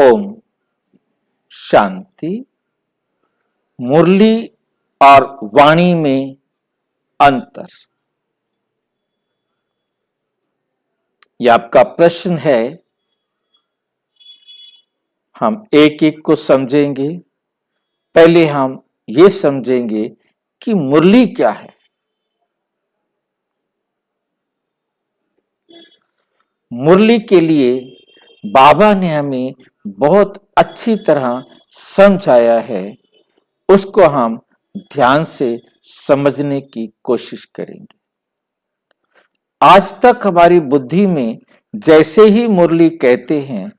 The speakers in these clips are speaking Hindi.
ओम शांति। मुरली और वाणी में अंतर, यह आपका प्रश्न है। हम एक एक को समझेंगे। पहले हम ये समझेंगे कि मुरली क्या है। मुरली के लिए बाबा ने हमें बहुत अच्छी तरह समझाया है, उसको हम ध्यान से समझने की कोशिश करेंगे। आज तक हमारी बुद्धि में जैसे ही मुरली कहते हैं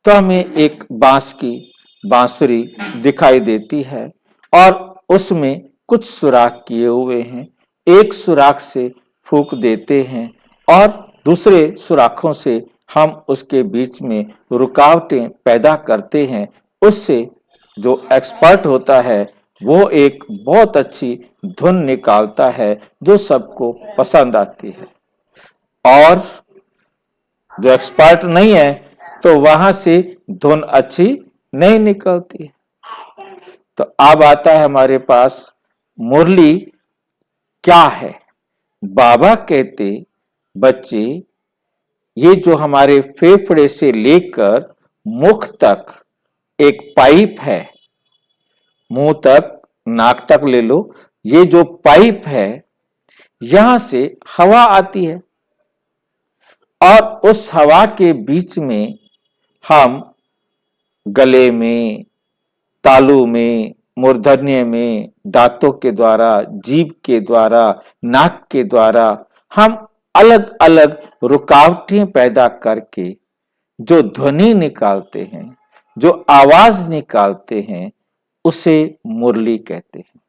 तो हमें एक बांस की बांसुरी दिखाई देती है और उसमें कुछ सुराख किए हुए हैं। एक सुराख से फूंक देते हैं और दूसरे सुराखों से हम उसके बीच में रुकावटें पैदा करते हैं। उससे जो एक्सपर्ट होता है वो एक बहुत अच्छी धुन निकालता है जो सबको पसंद आती है। और जो एक्सपर्ट नहीं है तो वहां से धुन अच्छी नहीं निकलती है। तो अब आता है हमारे पास मुरली क्या है। बाबा कहते, बच्चे, ये जो हमारे फेफड़े से लेकर मुख तक एक पाइप है, मुंह तक नाक तक ले लो, ये जो पाइप है यहां से हवा आती है और उस हवा के बीच में हम गले में, तालू में, मूर्धन्य में, दांतों के द्वारा, जीभ के द्वारा, नाक के द्वारा हम अलग अलग रुकावटें पैदा करके जो ध्वनि निकालते हैं, जो आवाज निकालते हैं, उसे मुरली कहते हैं।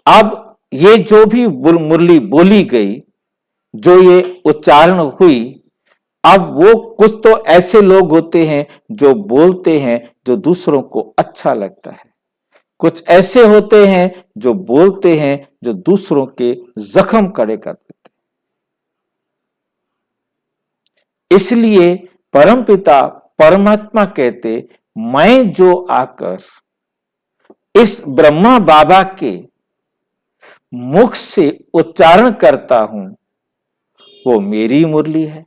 अब ये जो भी मुरली बोली गई, जो ये उच्चारण हुई, अब वो कुछ तो ऐसे लोग होते हैं जो बोलते हैं जो दूसरों को अच्छा लगता है, कुछ ऐसे होते हैं जो बोलते हैं जो दूसरों के जख्म खड़े कर देते हैं। इसलिए परमपिता परमात्मा कहते, मैं जो आकर इस ब्रह्मा बाबा के मुख से उच्चारण करता हूं वो मेरी मुरली है,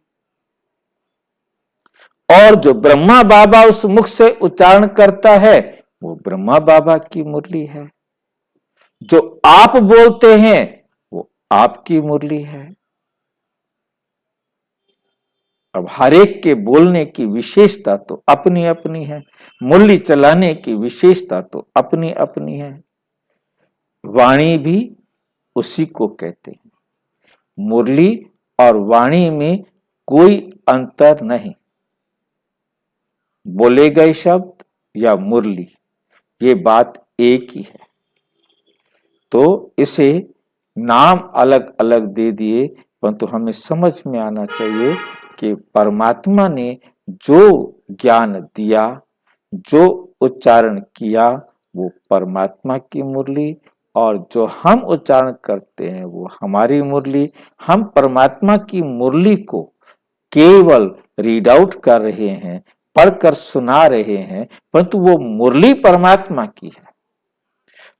और जो ब्रह्मा बाबा उस मुख से उच्चारण करता है वो ब्रह्मा बाबा की मुरली है। जो आप बोलते हैं वो आपकी मुरली है। अब हर एक के बोलने की विशेषता तो अपनी अपनी है, मुरली चलाने की विशेषता तो अपनी अपनी है। वाणी भी उसी को कहते हैं। मुरली और वाणी में कोई अंतर नहीं। बोले गए शब्द या मुरली, ये बात एक ही है। तो इसे नाम अलग अलग दे दिए, परंतु हमें समझ में आना चाहिए कि परमात्मा ने जो ज्ञान दिया, जो उच्चारण किया, वो परमात्मा की मुरली, और जो हम उच्चारण करते हैं वो हमारी मुरली। हम परमात्मा की मुरली को केवल रीड आउट कर रहे हैं, पढ़कर सुना रहे हैं, परंतु वो मुरली परमात्मा की है।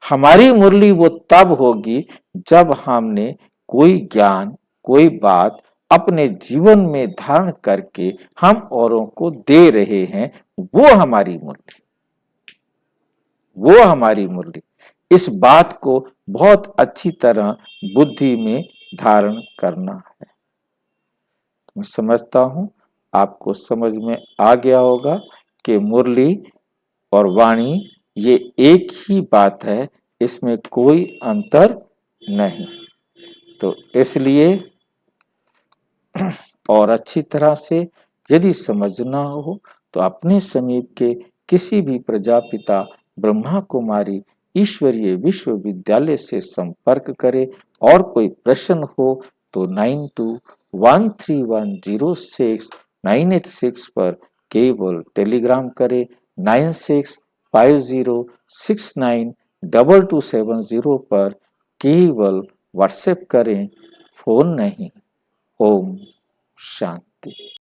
हमारी मुरली वो तब होगी जब हमने कोई ज्ञान, कोई बात अपने जीवन में धारण करके हम औरों को दे रहे हैं, वो हमारी मुरली, वो हमारी मुरली। इस बात को बहुत अच्छी तरह बुद्धि में धारण करना है। मैं समझता हूं आपको समझ में आ गया होगा कि मुरली और वाणी ये एक ही बात है, इसमें कोई अंतर नहीं। तो इसलिए और अच्छी तरह से यदि समझना हो तो अपने समीप के किसी भी प्रजापिता ब्रह्मा कुमारी ईश्वरीय विश्वविद्यालय से संपर्क करें, और कोई प्रश्न हो तो 9213106986 पर केवल टेलीग्राम करें। 9650692270 पर केवल व्हाट्सएप करें, फोन नहीं। ओम शांति।